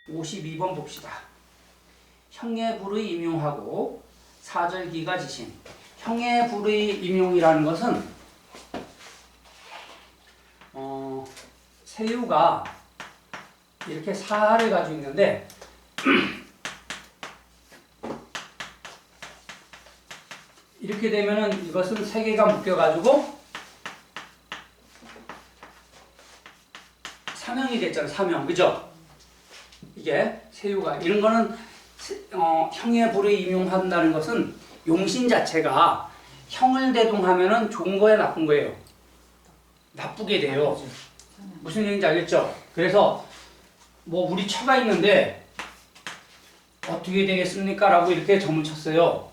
52번 봅시다. 형의 불의 임용하고 사절기가 지신. 형의 불의 임용이라는 것은 세유가 이렇게 사를 가지고 있는데 이렇게 되면은 이것은 세 개가 묶여가지고 사명이 됐잖아요. 사명, 그죠? 이게 세유가 이런 거는 형의 불의 임용한다는 것은 용신 자체가 형을 대동하면은 좋은 거야, 나쁜 거예요? 나쁘게 돼요. 무슨 얘기인지 알겠죠? 그래서 뭐 우리 처가 있는데 어떻게 되겠습니까? 라고 이렇게 점을 쳤어요.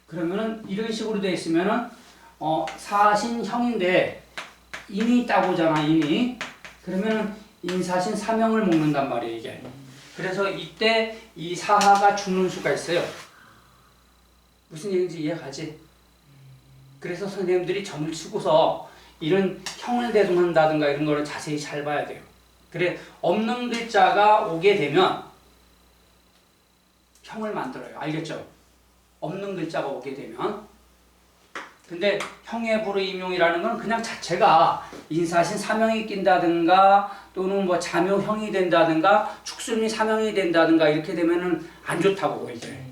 그러면은 이런 식으로 돼 있으면은 사신형인데 인이 있다고 하잖아, 인이. 그러면은 인사신 사명을 묶는단 말이에요, 이게. 그래서 이때 이 사하가 죽는 수가 있어요. 무슨 얘기인지 이해가지? 그래서 선생님들이 점을 치고서 이런 형을 대동한다든가 이런 거를 자세히 잘 봐야 돼요. 그래, 없는 글자가 오게 되면 형을 만들어요. 알겠죠? 없는 글자가 오게 되면. 근데 형의 불의 임용이라는 건 그냥 자체가 인사신 사명이 낀다든가 또는 뭐 자묘형이 된다든가 축술미 사명이 된다든가 이렇게 되면은 안 좋다고 이제.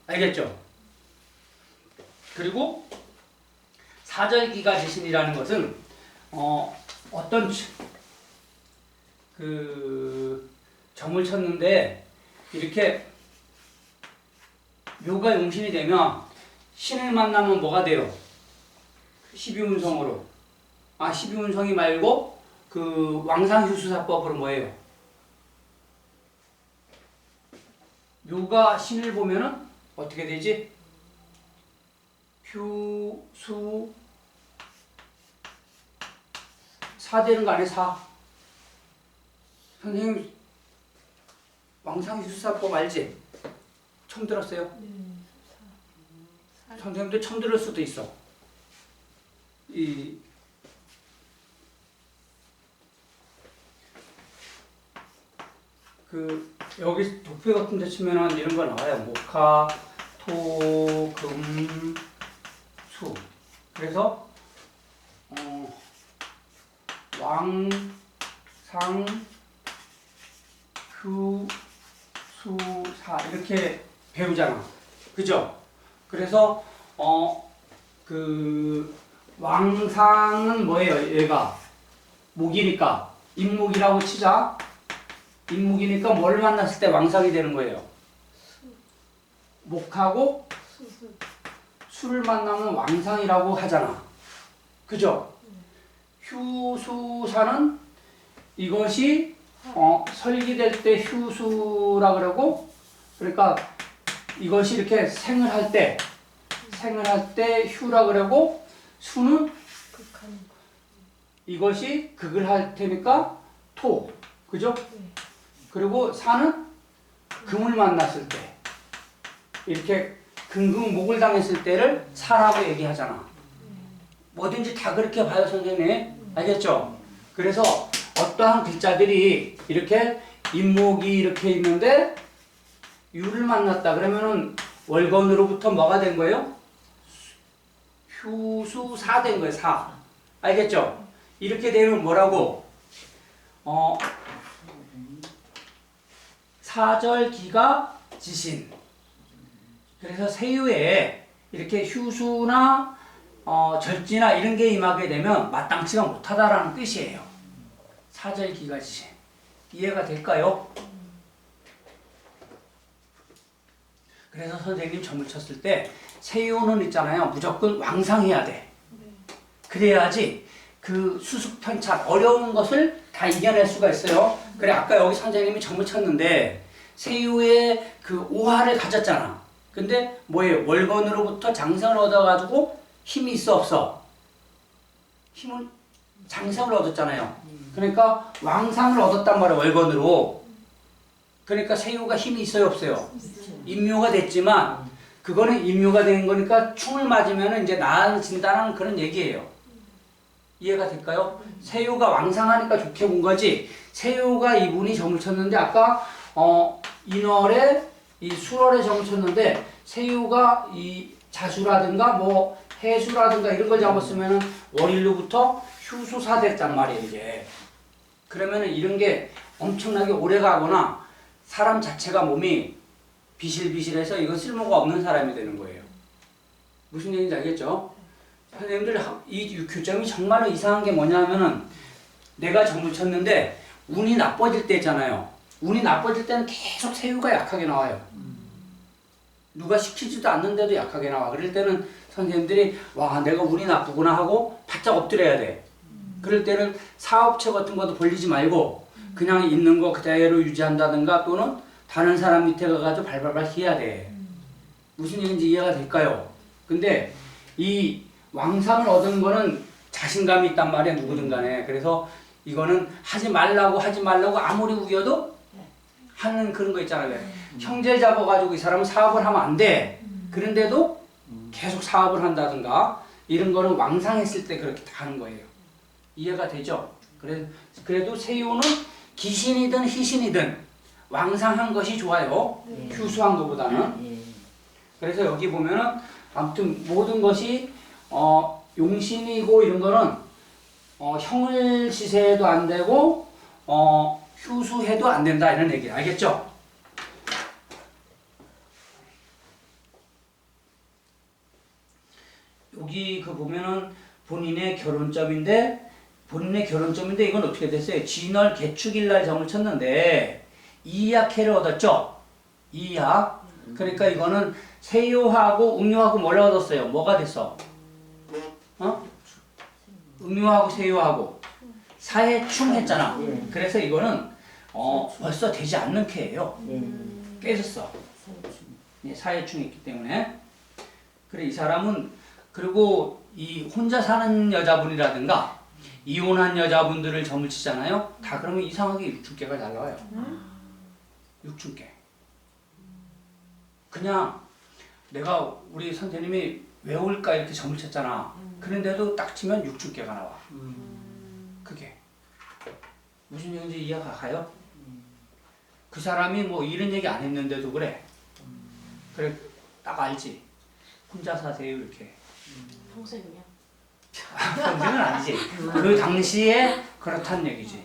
알겠죠? 그리고 사절기가 지신이라는 것은 어떤 그 점을 쳤는데 이렇게 묘가 용신이 되면 신을 만나면 뭐가 돼요? 12운성으로. 12운성이 말고 그 왕상휴수사법으로 뭐예요? 묘가 신을 보면은 어떻게 되지? 휴, 수, 사 되는 거 아니에요? 사. 선생님 왕상휴수사법 알지? 처음 들었어요? 선생님들 처음 들을 수도 있어. 여기 도표 같은 데 치면은 이런 거 나와요. 목화, 토, 금, 수. 그래서 왕, 상, 휴, 수, 사 이렇게 배우잖아. 그죠? 그래서 왕상은 뭐예요? 얘가 목이니까 임목이라고 치자. 임목이니까 뭘 만났을 때 왕상이 되는 거예요? 목하고 수를 만나면 왕상이라고 하잖아. 그죠? 휴수사는 이것이 설기될 때 휴수라 그러고, 그러니까 이것이 이렇게 생을 할 때 휴라 그러고, 수는 이것이 극을 할 테니까 토. 그죠? 그리고 사는 금을 만났을 때, 이렇게 금극목을 당했을 때를 사라고 얘기하잖아. 뭐든지 다 그렇게 봐요, 선생님. 알겠죠? 그래서 어떠한 글자들이 이렇게 임목이 이렇게 있는데 유를 만났다 그러면은 월건으로부터 뭐가 된 거예요? 휴수사 된 거예요. 사. 알겠죠? 이렇게 되면 뭐라고? 사절기가 지신. 그래서 세유에 이렇게 휴수나 절지나 이런 게 임하게 되면 마땅치가 못하다라는 뜻이에요. 사절기가 지신. 이해가 될까요? 그래서 선생님 점을 쳤을 때 세유는 있잖아요. 무조건 왕상해야 돼. 그래야지 그 수습편찬 어려운 것을 다 이겨낼 수가 있어요. 그래 아까 여기 선생님이 점을 쳤는데 세유의 그 오화를 가졌잖아. 근데 뭐예요? 월건으로부터 장생을 얻어가지고 힘이 있어 없어? 힘을 장생을 얻었잖아요. 그러니까 왕상을 얻었단 말이야. 월건으로. 그러니까 세유가 힘이 있어요 없어요? 임묘가 됐지만 그거는 임묘가 된 거니까 충을 맞으면 이제 나아진다는 그런 얘기예요. 이해가 될까요? 세유가 왕상하니까 좋게 본 거지. 세유가 이분이 점을 쳤는데 아까 인월에 이 수월에 점을 쳤는데 세유가 이 자수라든가 뭐 해수라든가 이런 걸 잡았으면은 월일로부터 휴수사 됐단 말이에요 이게. 그러면은 이런 게 엄청나게 오래 가거나 사람 자체가 몸이 비실비실해서 이건 쓸모가 없는 사람이 되는 거예요. 무슨 얘기인지 알겠죠? 선생님들 이 교점이 정말로 이상한 게 뭐냐면은 내가 점을 쳤는데 운이 나빠질 때 있잖아요. 운이 나빠질 때는 계속 세유가 약하게 나와요. 누가 시키지도 않는데도 약하게 나와. 그럴 때는 선생님들이 와 내가 운이 나쁘구나 하고 바짝 엎드려야 돼. 그럴 때는 사업체 같은 것도 벌리지 말고 그냥 있는 거 그대로 유지한다든가 또는 다른 사람 밑에 가가지고 발발발 해야 돼. 무슨 얘기인지 이해가 될까요? 근데 이 왕상을 얻은 거는 자신감이 있단 말이야 누구든 간에. 그래서 이거는 하지 말라고 아무리 우겨도 하는 그런 거 있잖아요. 형제를 잡아가지고 이 사람은 사업을 하면 안 돼. 그런데도 계속 사업을 한다든가 이런 거는 왕상했을 때 그렇게 다 하는 거예요. 이해가 되죠? 그래도 세유는 기신이든 희신이든 왕상한 것이 좋아요. 휴수한 것보다는. 그래서 여기 보면은 아무튼 모든 것이 용신이고 이런 거는 형을 시세해도 안 되고 휴수해도 안 된다 이런 얘기 알겠죠? 여기 그 보면은 본인의 결혼점인데 이건 어떻게 됐어요? 진월 개축일날 점을 쳤는데 이약해를 얻었죠? 이약. 그러니까 이거는 세유하고 음유하고 뭘 얻었어요? 뭐가 됐어? 음유하고 세유하고 사해충 했잖아. 그래서 이거는 벌써 되지 않는 캐예요. 깨졌어. 사해충이 있기 때문에. 그래 이 사람은 그리고 이 혼자 사는 여자분이라든가 이혼한 여자분들을 점을 치잖아요. 다 그러면 이상하게 육춘깨가 잘 나와요. 육춘깨. 그냥 내가 우리 선생님이 왜 올까 이렇게 점을 쳤잖아. 그런데도 딱 치면 육춘깨가 나와. 그게 무슨 얘기인지 이해가 가요? 그 사람이 뭐 이런 얘기 안 했는데도 그래. 그래 딱 알지. 혼자 사세요 이렇게. 평생이요? 평생은 아니지. 그 당시에 그렇다는 얘기지.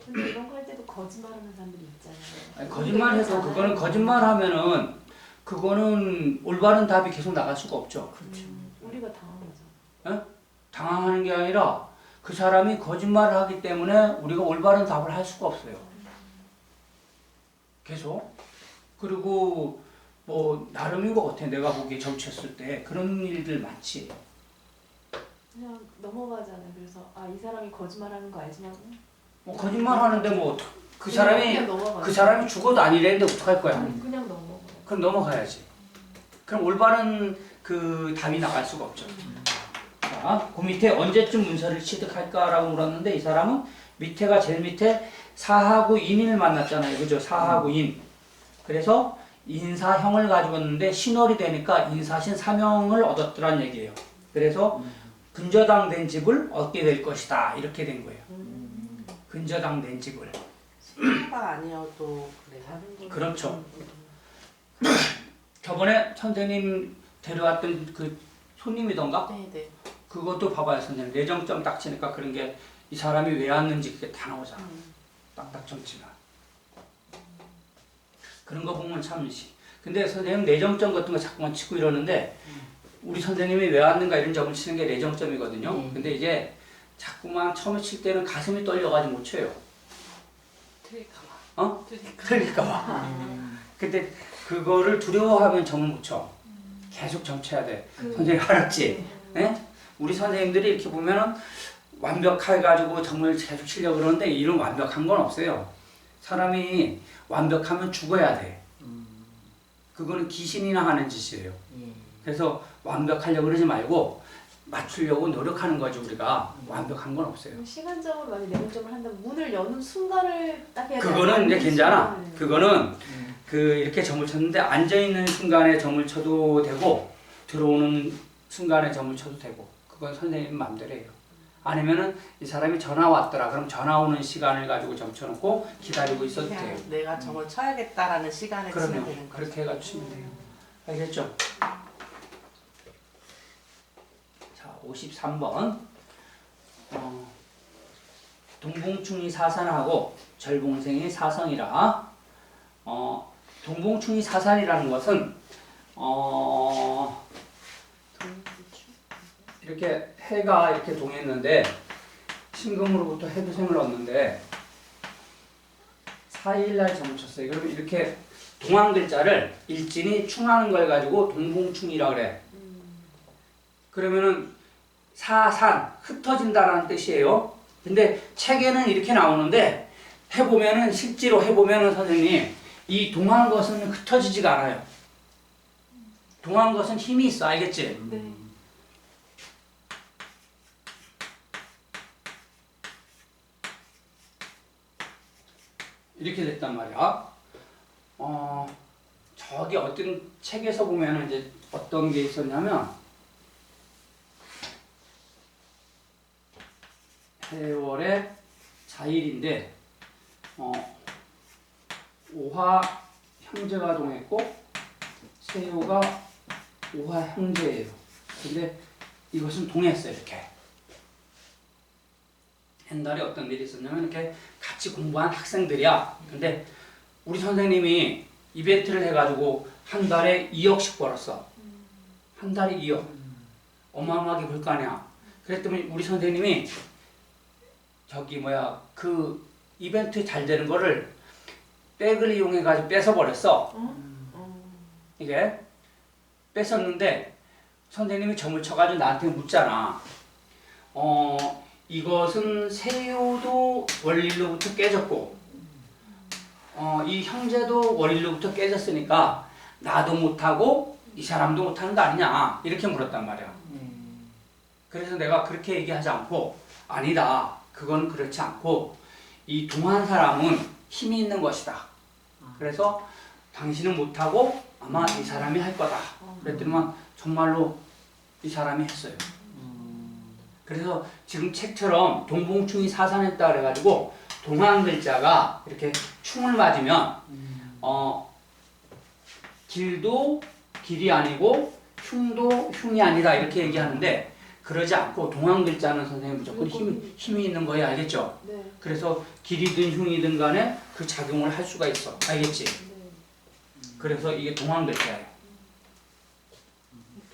근데 이런 거 할 때도 거짓말하는 사람들이 있잖아요. 아니, 거짓말해도 그거는 거짓말하면은 그거는 올바른 답이 계속 나갈 수가 없죠. 그렇죠. 우리가 당한 거죠. 당황하는 게 아니라 그 사람이 거짓말을 하기 때문에 우리가 올바른 답을 할 수가 없어요. 계속. 그리고 뭐 나름인 것 같아. 내가 보기에 점쳤을 때 그런 일들 많지. 그냥 넘어가잖아요. 그래서 이 사람이 거짓말하는 거 알지만 뭐 거짓말하는데 뭐 그 그냥 사람이 죽어도 아니랬는데 어떡할 거야? 그냥 넘어가요. 그럼 넘어가야지. 그럼 올바른 그 답이 나갈 수가 없죠. 자, 그 밑에 언제쯤 문서를 취득할까라고 물었는데 이 사람은 밑에가 제일 밑에 사하고 인을 만났잖아요. 그죠? 사하고 인. 그래서 인사형을 가지고 있는데 신월이 되니까 인사신 사명을 얻었더란 얘기예요. 그래서 근저당 된 집을 얻게 될 것이다. 이렇게 된 거예요. 근저당 된 집을. 신화가 아니어도 그래 하는 거. 그렇죠. 저번에 선생님 데려왔던 그 손님이던가? 네네. 그것도 봐봐요 선생님. 내정점 딱 치니까 그런 게 이 사람이 왜 왔는지 그게 다 나오잖아. 딱딱 점치면. 그런 거 보면 참 근데 선생님 내정점 같은 거 자꾸만 치고 이러는데 우리 선생님이 왜 왔는가 이런 점을 치는 게 내정점이거든요. 근데 이제 자꾸만 처음에 칠 때는 가슴이 떨려가지고 못 쳐요. 틀릴까봐. 틀릴까봐. 근데 그거를 두려워하면 점을 못 쳐. 계속 점 쳐야 돼. 선생님 알았지? 네? 우리 선생님들이 이렇게 보면은 완벽해가지고 점을 계속 치려고 그러는데 이런 완벽한 건 없어요. 사람이 완벽하면 죽어야 돼. 그거는 귀신이나 하는 짓이에요. 그래서 완벽하려고 그러지 말고 맞추려고 노력하는 거지 우리가. 완벽한 건 없어요. 시간적으로 만약 내용점을 한다면 문을 여는 순간을 딱 해야 돼. 그거는 이제 괜찮아. 그거는 그 이렇게 점을 쳤는데 앉아 있는 순간에 점을 쳐도 되고 들어오는 순간에 점을 쳐도 되고 그건 선생님 마음대로예요. 아니면은 이 사람이 전화 왔더라. 그럼 전화 오는 시간을 가지고 점쳐놓고 기다리고 있어도 돼요. 그냥 내가 점을 쳐야겠다라는 시간에 치면 그러면 되는 거죠. 그렇게 해가지고 치면 돼요. 알겠죠? 자, 53번. 동봉충이 사산하고 절봉생이 사성이라. 동봉충이 사산이라는 것은 이렇게 해가 이렇게 동했는데 신금으로부터 해두생을 얻는데 4일날 점을 쳤어요. 그러면 이렇게 동한 글자를 일진이 충하는 걸 가지고 동봉충이라 그래. 그러면은 사산, 흩어진다라는 뜻이에요. 근데 책에는 이렇게 나오는데 해보면은 실제로 해보면은 선생님 이 동한 것은 흩어지지가 않아요. 동한 것은 힘이 있어. 알겠지? 네. 이렇게 됐단 말이야. 저기 어떤 책에서 보면은 이제 어떤 게 있었냐면 해월의 자일인데 오화 형제가 동했고 세요가 오화 형제예요. 근데 이것은 동했어요. 이렇게. 옛날에 어떤 일이 있었냐면 이렇게 같이 공부한 학생들이야. 근데 우리 선생님이 이벤트를 해가지고 한 달에 2억씩 벌었어. 한 달에 2억. 어마어마하게 벌 거 아니야. 그랬더니 우리 선생님이 그 이벤트 잘 되는 거를 백을 이용해가지고 뺏어버렸어. 이게 뺏었는데 선생님이 점을 쳐가지고 나한테 묻잖아. 이것은 세요도 월일로부터 깨졌고 이 형제도 월일로부터 깨졌으니까 나도 못하고 이 사람도 못하는 거 아니냐 이렇게 물었단 말이야. 그래서 내가 그렇게 얘기하지 않고 아니다. 그건 그렇지 않고 이 동한 사람은 힘이 있는 것이다. 그래서 당신은 못하고 아마 이 사람이 할 거다. 그랬더니만 정말로 이 사람이 했어요. 그래서 지금 책처럼 동봉충이 사산했다 그래가지고 동한 글자가 이렇게 충을 맞으면 길도 길이 아니고 흉도 흉이 아니다 이렇게 얘기하는데 그러지 않고 동한 글자는 선생님 무조건 힘이 있는 거예요. 알겠죠? 네. 그래서 길이든 흉이든 간에 그 작용을 할 수가 있어. 알겠지? 네. 그래서 이게 동한 글자예요.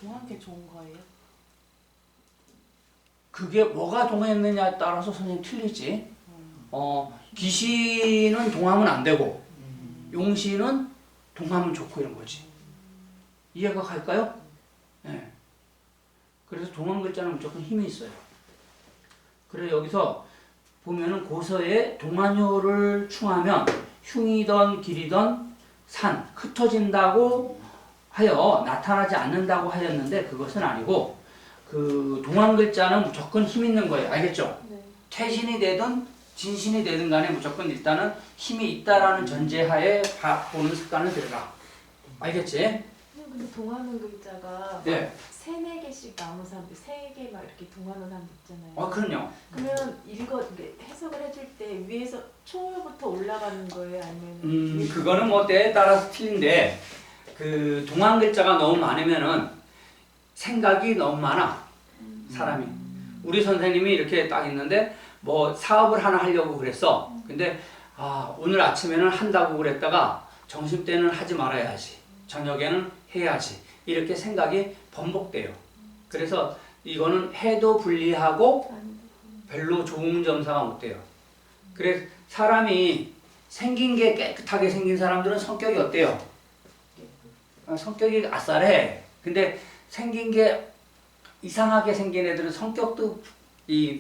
동한 게 좋은 거예요? 그게 뭐가 동했느냐에 따라서 선생님 틀리지. 기시는 동하면 안 되고 용시는 동하면 좋고 이런 거지. 이해가 갈까요? 네. 그래서 동한 글자는 무조건 힘이 있어요. 그래 여기서 보면은 고서에 동한효를 충하면 흉이던 길이던 산 흩어진다고 하여 나타나지 않는다고 하였는데 그것은 아니고 그 동한 글자는 무조건 힘 있는 거예요. 알겠죠? 네. 퇴신이 되든 진신이 되든 간에 무조건 일단은 힘이 있다라는 전제하에 보는 습관을 들여라. 알겠지? 근데 동하는 글자가 네. 3, 4개씩 나오는 사람들 3개 막 이렇게 동하는 사람들 있잖아요. 그럼요. 그러면 이게 해석을 해줄 때 위에서 초부터 올라가는 거예요? 아니면 그거는 뭐 때에 따라서 틀린데 그 동한 글자가 너무 많으면은 생각이 너무 많아. 사람이. 우리 선생님이 이렇게 딱 있는데 뭐 사업을 하나 하려고 그랬어. 근데 오늘 아침에는 한다고 그랬다가 점심 때는 하지 말아야지. 저녁에는 해야지. 이렇게 생각이 번복돼요. 그래서 이거는 해도 불리하고 별로 좋은 점사가 못 돼요. 그래서 사람이 생긴 게 깨끗하게 생긴 사람들은 성격이 어때요? 성격이 아싸래. 근데 생긴 게 이상하게 생긴 애들은 성격도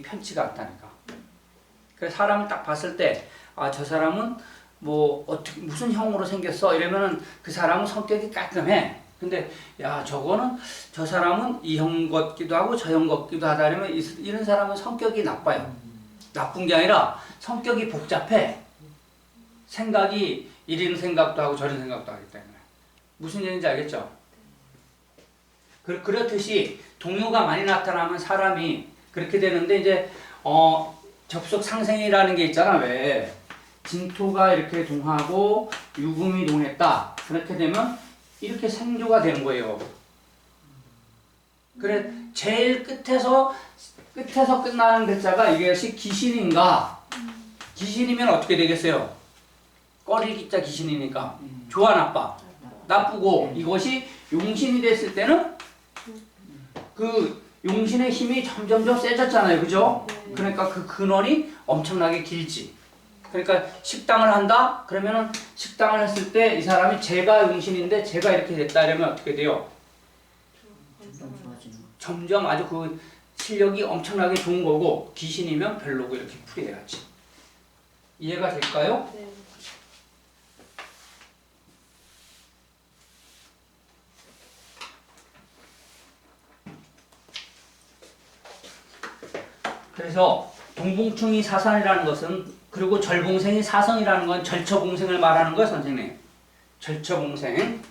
편치가 않다니까. 그래서 사람을 딱 봤을 때 저 사람은 뭐 어떻게 무슨 형으로 생겼어 이러면은 그 사람은 성격이 깔끔해. 근데 야 저거는 저 사람은 이 형 같기도 하고 저 형 같기도 하다 이러면 이런 사람은 성격이 나빠요. 나쁜 게 아니라 성격이 복잡해. 생각이 이런 생각도 하고 저런 생각도 하기 때문에. 무슨 얘기인지 알겠죠? 그렇듯이 동요가 많이 나타나면 사람이 그렇게 되는데 이제 접속 상생이라는 게 있잖아. 왜 진토가 이렇게 동하고 유금이 동했다. 그렇게 되면 이렇게 생조가 되는 거예요. 그래 제일 끝에서 끝나는 글자가 이것이 기신인가? 기신이면 어떻게 되겠어요? 꺼릴 기자 기신이니까 좋아 나빠? 나쁘고 이것이 용신이 됐을 때는 그 용신의 힘이 점점점 세졌잖아요. 그죠? 그러니까 그 근원이 엄청나게 길지. 그러니까 식당을 한다? 그러면은 식당을 했을 때 이 사람이 제가 용신인데 제가 이렇게 됐다 이러면 어떻게 돼요? 점점 아주 그 실력이 엄청나게 좋은 거고 귀신이면 별로고 이렇게 풀이해야지. 이해가 될까요? 네. 그래서 동봉충이 사산이라는 것은 그리고 절봉생이 사성이라는 건 절처봉생을 말하는 거예요, 선생님. 절처봉생.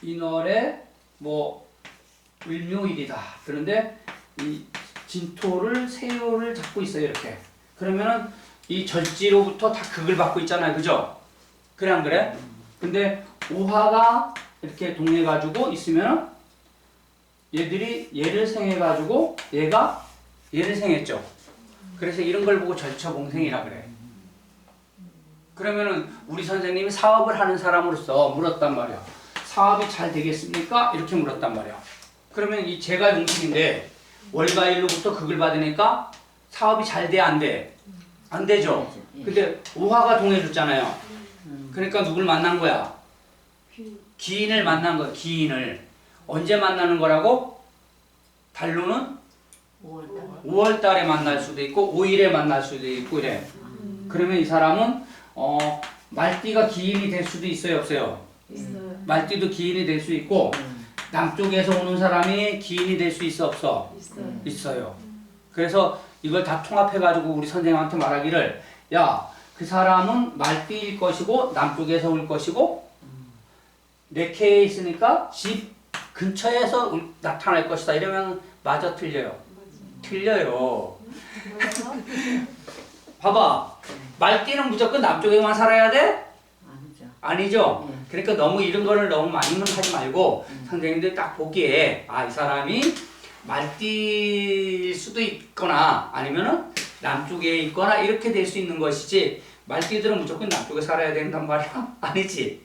인월에 뭐 을묘일이다. 그런데 이 진토를 세요를 잡고 있어요, 이렇게. 그러면은 이 절지로부터 다 극을 받고 있잖아요, 그죠? 그래 안 그래? 근데 오화가 이렇게 동해가지고 있으면 얘들이 얘를 생해가지고 얘가 얘를 생했죠. 그래서 이런 걸 보고 절처봉생이라 그래. 그러면은 우리 선생님이 사업을 하는 사람으로서 물었단 말이야. 사업이 잘 되겠습니까? 이렇게 물었단 말이야. 그러면 이 제가 용신인데 월가일로부터 극을 받으니까 사업이 잘 돼, 안 돼? 안 되죠. 근데 오화가 동해줬잖아요. 그러니까 누굴 만난 거야? 기인을 만난 거야. 기인을. 언제 만나는 거라고? 달로는 5월 달에 만날 수도 있고 5일에 만날 수도 있고 이래. 그러면 이 사람은 말띠가 기인이 될 수도 있어요, 없어요? 있어요. 말띠도 기인이 될 수 있고 남쪽에서 오는 사람이 기인이 될 수 있어, 없어? 있어요. 있어요. 그래서 이걸 다 통합해가지고 우리 선생님한테 말하기를 야, 그 사람은 말띠일 것이고 남쪽에서 올 것이고 네케에 있으니까 집 근처에서 나타날 것이다. 이러면 맞아, 틀려요? 틀려요. 봐봐. 말띠는 무조건 남쪽에만 살아야 돼? 아니죠. 그러니까 너무 이런 거를 너무 많이는 하지 말고 선생님들 딱 보기에 이 사람이 말띠일 수도 있거나 아니면은 남쪽에 있거나 이렇게 될 수 있는 것이지 말띠들은 무조건 남쪽에 살아야 된단 말이야? 아니지.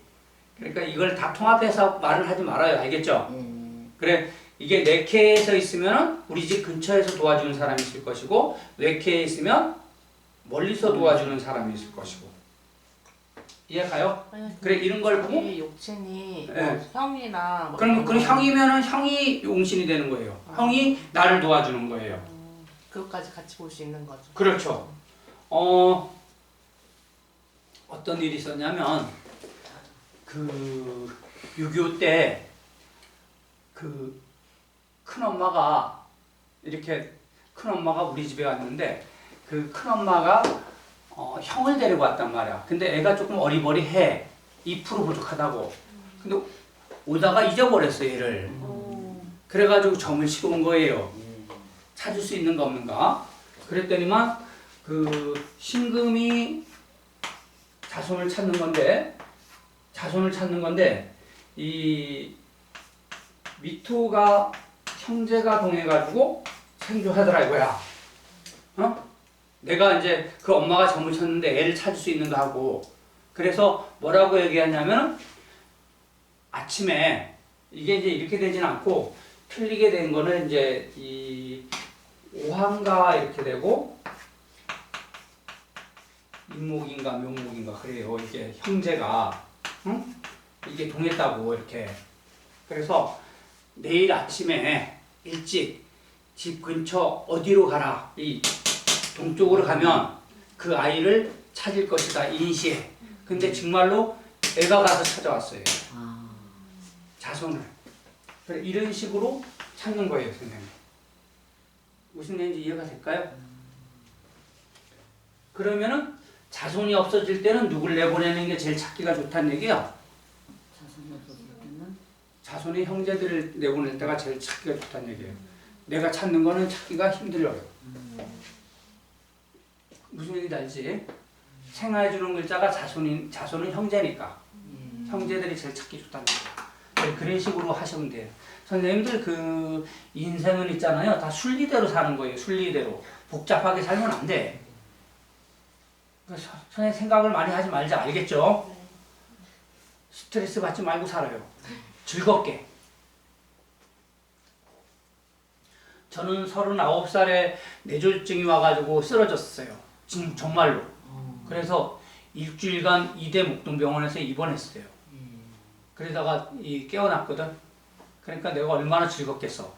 그러니까 이걸 다 통합해서 말을 하지 말아요. 알겠죠? 그래, 이게 네케에서 있으면 우리 집 근처에서 도와주는 사람이 있을 것이고 네케에 있으면 멀리서 도와주는 사람이 있을 것이고. 이해가요? 그래, 이런 걸 보고 이 욕친이 네. 뭐 형이나 뭐 그럼 형이면은 형이 용신이 되는 거예요. 형이 나를 도와주는 거예요. 그것까지 같이 볼 수 있는 거죠. 그렇죠. 어떤 일이 있었냐면 그 6.25 때 그 큰엄마가 이렇게 큰엄마가 우리 집에 왔는데 그 큰엄마가 형을 데리고 왔단 말이야. 근데 애가 조금 어리버리해. 2% 부족하다고. 근데 오다가 잊어버렸어, 얘를. 그래가지고 점을 치러 온 거예요. 찾을 수 있는가 없는가. 그랬더니만 그 신금이 자손을 찾는 건데 이 미토가 형제가 동해가지고 생조하더라 이거야. 내가 이제 그 엄마가 점을 쳤는데 애를 찾을 수 있는가 하고. 그래서 뭐라고 얘기하냐면 아침에 이게 이제 이렇게 되진 않고 틀리게 된 거는 이제 이 오한가 이렇게 되고 임목인가 묘목인가 그래요. 이게 형제가 이게 동했다고 이렇게. 그래서 내일 아침에 일찍 집 근처 어디로 가라. 이 동쪽으로 가면 그 아이를 찾을 것이다. 인시에. 근데 정말로 애가 가서 찾아왔어요. 자손을. 그래, 이런 식으로 찾는 거예요, 선생님. 무슨 얘기인지 이해가 될까요? 그러면은 자손이 없어질 때는 누굴 내보내는 게 제일 찾기가 좋다는 얘기야? 자손의 형제들을 내보낼 때가 제일 찾기가 좋다는 얘기예요. 내가 찾는 거는 찾기가 힘들어요. 무슨 얘기인지 알지? 생하해주는 글자가 자손은 형제니까 형제들이 제일 찾기 좋다는 얘기예요. 그런 식으로 하시면 돼요. 선생님들 그 인생은 있잖아요. 다 순리대로 사는 거예요. 순리대로. 복잡하게 살면 안 돼. 선생님 생각을 많이 하지 말자. 알겠죠? 스트레스 받지 말고 살아요. 즐겁게. 저는 39살에 뇌졸중이 와가지고 쓰러졌어요. 지금 정말로. 그래서 일주일간 이대 목동병원에서 입원했어요. 그러다가 깨어났거든. 그러니까 내가 얼마나 즐겁겠어.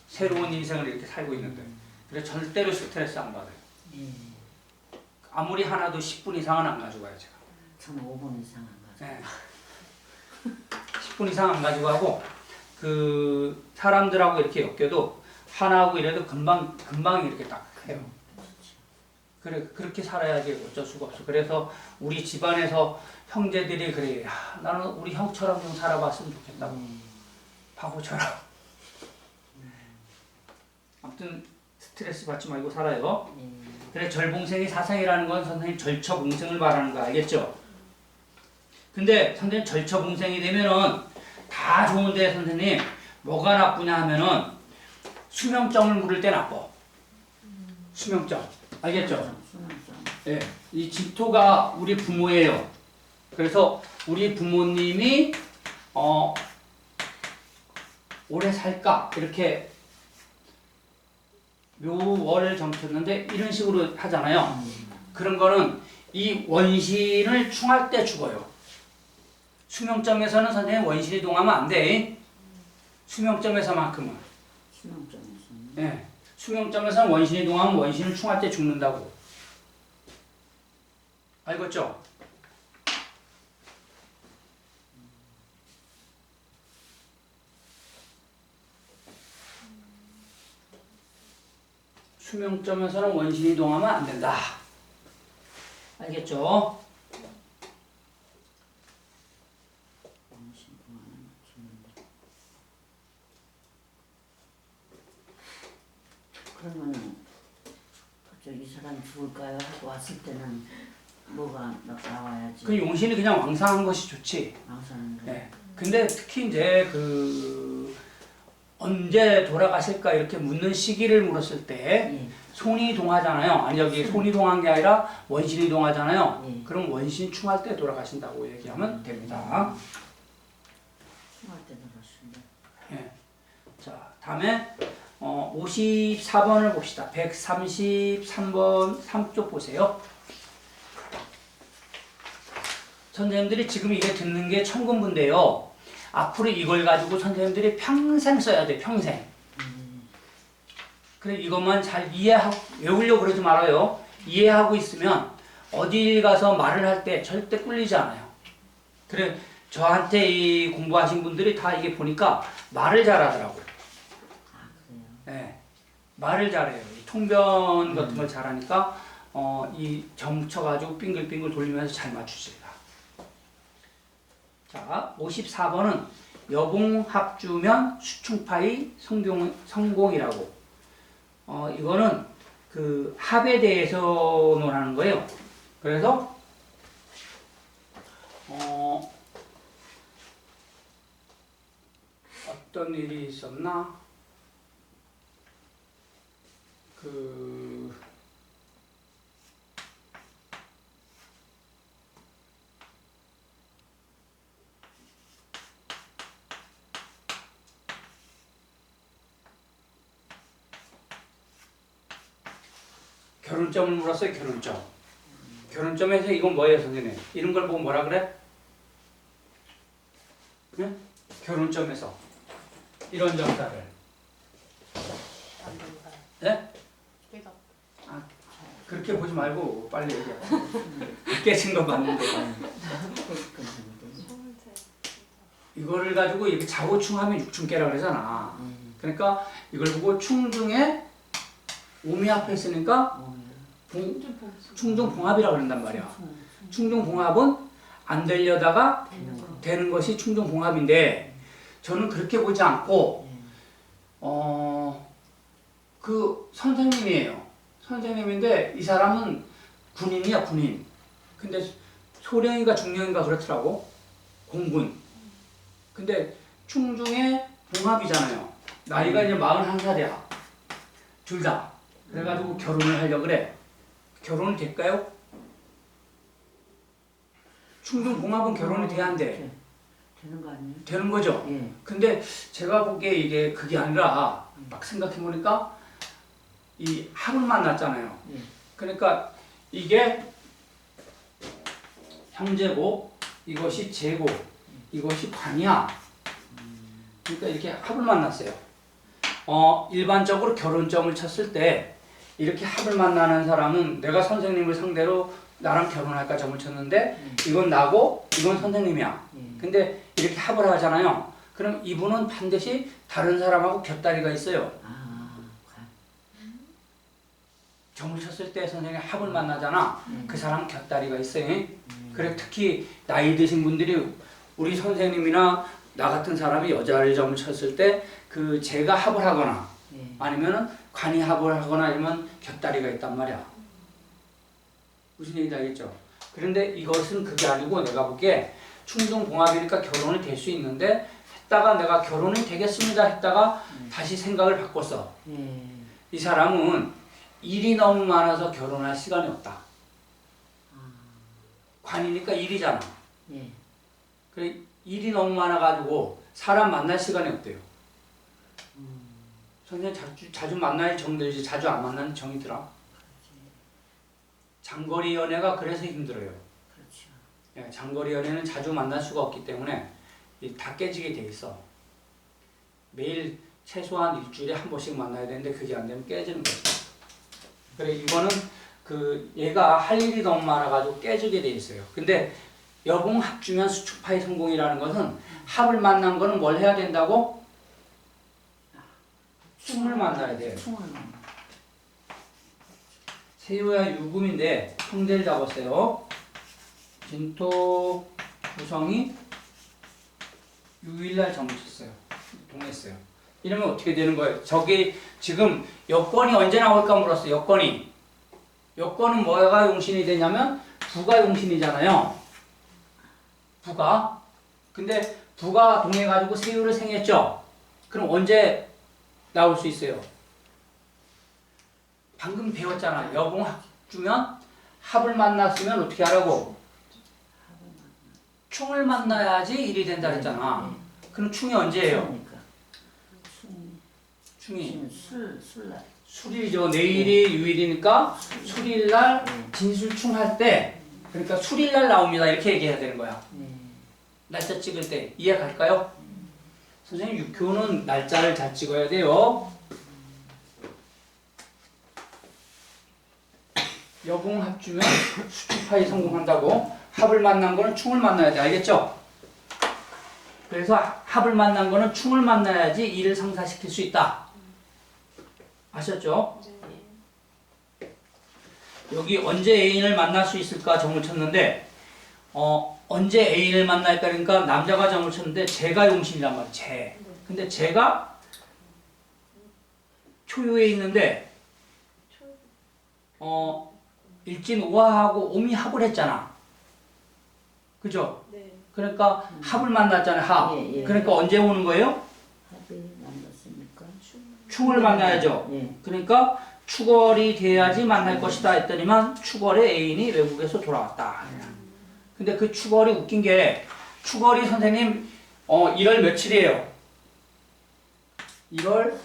새로운 인생을 이렇게 살고 있는데. 그래서 절대로 스트레스 안 받아요. 아무리 하나도 10분 이상은 안 가져가요, 제가. 저는 5분 이상 안 가져. 네. 10분 이상 안 가지고 하고, 그, 사람들하고 이렇게 엮여도, 하나하고 이래도 금방 이렇게 딱 해요. 그래, 그렇게 살아야지 어쩔 수가 없어. 그래서 우리 집안에서 형제들이 그래, 야, 나는 우리 형처럼 좀 살아봤으면 좋겠다고. 바보처럼. 아무튼, 스트레스 받지 말고 살아요. 그래, 절봉생이 사상이라는 건 선생님 절처봉생을 말하는 거 알겠죠? 근데 선생님 절처봉생이 되면은 다 좋은데 선생님 뭐가 나쁘냐 하면은 수명점을 물을 때 나빠. 수명점. 알겠죠? 예. 이 진토가 우리 부모예요. 그래서 우리 부모님이 오래 살까 이렇게 묘월을 정쳤는데 이런 식으로 하잖아요. 그런 거는 이 원신을 충할 때 죽어요. 수명점에서는 선생님 원신이 동하면 안 돼. 수명점에서만큼은. 수명점에서는. 예. 수명점에서는 원신이 동하면 원신을 충할 때 죽는다고. 알겠죠? 수명점에서는 원신이 동하면 안 된다. 알겠죠? 그러면은 이 사람 죽을까요? 하고 왔을 때는 뭐가 나와야지. 그 용신이 그냥 왕상한 것이 좋지. 왕상한 거. 네. 근데 특히 이제 그 언제 돌아가실까 이렇게 묻는 시기를 물었을 때 예. 손이 동하잖아요. 아니 여기 손이 동한 게 아니라 원신이 동하잖아요. 예. 그럼 원신 충할 때 돌아가신다고 얘기하면 됩니다. 충할 때 돌아가신다. 예. 자, 다음에 54번을 봅시다. 133번 3쪽 보세요. 선생님들이 지금 이게 듣는 게 천금부인데요. 앞으로 이걸 가지고 선생님들이 평생 써야 돼. 평생. 그래 이것만 잘 이해하고 외우려고 그러지 말아요. 이해하고 있으면 어딜 가서 말을 할 때 절대 꿀리지 않아요. 그래 저한테 이 공부하신 분들이 다 이게 보니까 말을 잘하더라고요. 아 그래요? 네, 말을 잘해요. 이 통변 같은 걸 잘하니까 이 점쳐가지고 빙글빙글 돌리면서 잘 맞추시다. 자, 54번은 여봉합주면 수충파의 성공이라고. 이거는 그 합에 대해서 논하는 거예요. 그래서 어떤 일이 있었나? 결혼점을 물었어요. 결혼점. 결혼점에서 이건 뭐예요, 선생님? 이런 걸 보고 뭐라 그래? 네? 결혼점에서 이런 점사를. 안 된다. 네? 깨닫. 그렇게 보지 말고 빨리 얘기해. 깨진 거 맞는데. 이거를 가지고 이렇게 자고충하면 육충깨라 그러잖아. 그러니까 이걸 보고 충중에 오미 앞에 있으니까 충중봉합이라고 그런단 말이야. 충중봉합은 안 되려다가 되는 것이 충중봉합인데 저는 그렇게 보지 않고 예. 그 선생님이에요. 선생님인데 이 사람은 군인이야, 군인. 근데 소령인가 중령인가 그렇더라고. 공군. 근데 충중에 봉합이잖아요. 나이가 이제 41살이야. 둘 다. 그래가지고 결혼을 하려고 그래. 결혼이 될까요? 충중 봉합은 결혼이 돼야 안 돼. 되는 거 아니에요? 되는 거죠? 예. 근데 제가 보기에 이게 그게 아니라 막 생각해보니까 이 합을 만났잖아요. 예. 그러니까 이게 형제고 이것이 제고 이것이 관이야. 그러니까 이렇게 합을 만났어요. 일반적으로 결혼점을 쳤을 때 이렇게 합을 만나는 사람은 내가 선생님을 상대로 나랑 결혼할까 점을 쳤는데 이건 나고 이건 선생님이야. 예. 근데 이렇게 합을 하잖아요. 그럼 이분은 반드시 다른 사람하고 곁다리가 있어요. 아, 관. 점을 쳤을 때 선생님이 합을 만나잖아. 그 사람 곁다리가 있어요. 그래 특히 나이 드신 분들이 우리 선생님이나 나 같은 사람이 여자를 점을 쳤을 때 그 제가 합을 하거나 예. 아니면은 관이 합을 하거나 아니면 곁다리가 있단 말이야. 무슨 얘기인지 알겠죠? 그런데 이것은 그게 아니고 내가 보기에 충동봉합이니까 결혼이 될 수 있는데 했다가 내가 결혼이 되겠습니다 했다가 다시 생각을 바꿨어. 예. 이 사람은 일이 너무 많아서 결혼할 시간이 없다. 관이니까 일이잖아. 예. 그래 일이 너무 많아가지고 사람 만날 시간이 없대요. 선생님 자주 만나야 정들지 자주 안 만나는 정이 들어. 장거리 연애가 그래서 힘들어요. 그렇죠. 예, 장거리 연애는 자주 만날 수가 없기 때문에 다 깨지게 돼 있어. 매일 최소한 일주일에 한 번씩 만나야 되는데 그게 안 되면 깨지는 거죠. 그래 이거는 그 얘가 할 일이 너무 많아가지고 깨지게 돼 있어요. 근데 여봉 합주면 수축파의 성공이라는 것은 합을 만난 거는 뭘 해야 된다고? 충을 만나야 돼요. 충을 만나. 세유야 유금인데 형제를 잡았어요. 진토 구성이 6일날 점을 쳤어요. 동했어요. 이러면 어떻게 되는 거예요? 저기 지금 여건이 언제 나올까 물었어요. 여건이. 여건은 뭐가 용신이 되냐면 부가 용신이잖아요. 부가. 근데 부가 동해가지고 세유를 생했죠. 그럼 언제 나올 수 있어요? 방금 배웠잖아. 여봉 합주면 합을 만났으면 어떻게 하라고? 충을 만나야지 일이 된다 그랬잖아. 그럼 충이 언제예요? 그러니까. 충이 술날. 술이죠. 내일이 유일이니까 술일날 진술충 할 때 그러니까 술일날 나옵니다. 이렇게 얘기해야 되는 거야. 날짜 찍을 때 이해 갈까요? 선생님 육교는 날짜를 잘 찍어야 돼요. 여봉 합주면 수축파이 성공한다고. 합을 만난 거는 충을 만나야 돼. 알겠죠? 그래서 합을 만난 거는 충을 만나야지 일을 성사시킬 수 있다. 아셨죠? 여기 언제 애인을 만날 수 있을까 점을 쳤는데 언제 애인을 만날까 그러니까 남자가 점을 쳤는데 제가 용신이란 말이에요. 제. 근데 제가 초유에 있는데 일진 오화하고 옴이 합을 했잖아. 그죠? 네. 그러니까 합을 만났잖아요. 합. 예, 예. 그러니까 언제 오는 거예요? 합이 만났으니까. 충을 만나야죠. 예. 그러니까 축월이 돼야지 만날 것이다 했더니만 축월의 애인이 외국에서 돌아왔다. 근데 그 축월이 웃긴 게 축월이 선생님 1월 며칠이에요? 2월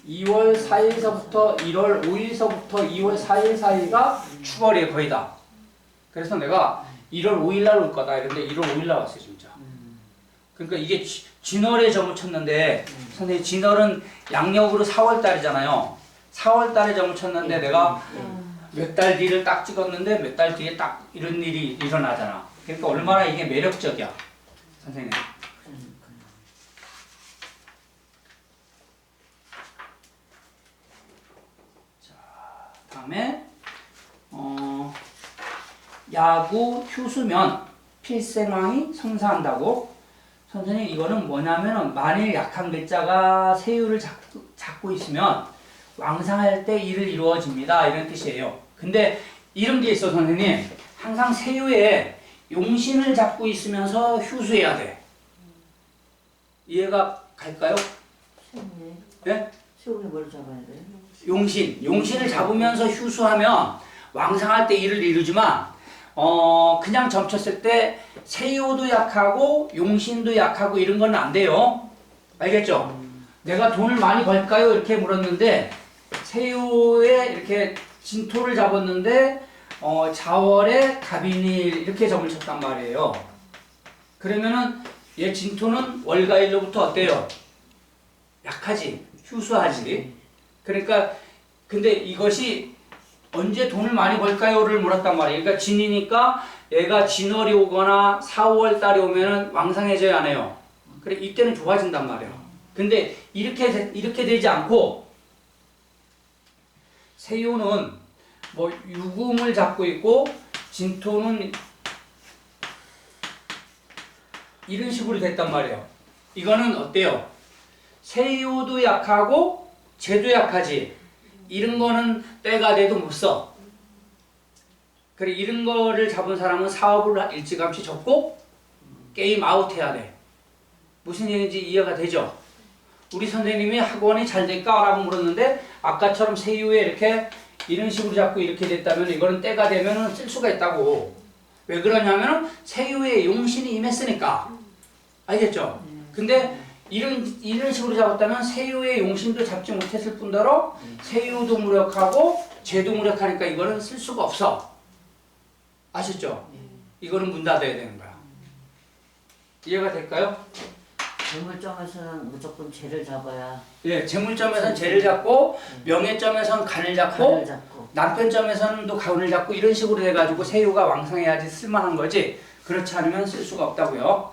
2월 4일서부터 1월 5일서부터 2월 4일 사이가 축월이에요. 거의 다. 그래서 내가 1월 5일 날 올 거다 이랬는데 1월 5일 날 왔어요. 진짜. 그러니까 이게 진월에 점을 쳤는데 선생님 진월은 양력으로 4월 달이잖아요. 4월 달에 점을 쳤는데 내가 몇 달 뒤를 딱 찍었는데 몇 달 뒤에 딱 이런 일이 일어나잖아. 그러니까 얼마나 이게 매력적이야. 선생님. 자, 다음에 야구 휴수면 필생왕이 성사한다고. 선생님 이거는 뭐냐면은 만일 약한 글자가 세유를 잡고 있으면 왕상할 때 일을 이루어집니다. 이런 뜻이에요. 근데 이런 게 있어 선생님. 항상 세유에 용신을 잡고 있으면서 휴수해야 돼. 이해가 갈까요? 세우에 예? 세우에 뭘 잡아야 돼? 용신을 잡으면서 휴수하면 왕상할 때 일을 이루지만 그냥 점쳤을 때 세유도 약하고 용신도 약하고 이런 건 안 돼요. 알겠죠? 내가 돈을 많이 벌까요? 이렇게 물었는데 세유에 이렇게 진토를 잡았는데 자월에 갑인일 이렇게 점을 쳤단 말이에요. 그러면은 얘 진토는 월가일로부터 어때요? 약하지, 휴수하지. 그러니까 근데 이것이 언제 돈을 많이 벌까요를 물었단 말이에요. 그러니까 진이니까 얘가 진월이 오거나 4월 달에 오면은 왕상해져야 하네요. 그래 이때는 좋아진단 말이에요. 근데 이렇게 되지 않고 세유는 뭐 유금을 잡고 있고 진토는 이런 식으로 됐단 말이에요. 이거는 어때요? 세유도 약하고 재도 약하지. 이런 거는 때가 돼도 못 써. 그래 이런 거를 잡은 사람은 사업을 일찌감치 접고 게임 아웃해야 돼. 무슨 얘기인지 이해가 되죠? 우리 선생님이 학원이 잘 될까? 라고 물었는데 아까처럼 세유에 이렇게 이런 식으로 잡고 이렇게 됐다면 이거는 때가 되면 쓸 수가 있다고. 왜 그러냐면 세유에 용신이 임했으니까. 알겠죠? 근데 이런 식으로 잡았다면 세유의 용신도 잡지 못했을 뿐더러 세유도 무력하고 재도 무력하니까 이거는 쓸 수가 없어. 아셨죠? 이거는 문 닫아야 되는 거야. 이해가 될까요? 재물점에서는 무조건 재를 잡아야. 예, 재물점에서는 재를 잡고 명예점에서는 간을 잡고 간을 잡고. 남편점에서는 또 간을 잡고 이런 식으로 해가지고 세유가 왕성해야지 쓸만한 거지. 그렇지 않으면 쓸 수가 없다고요.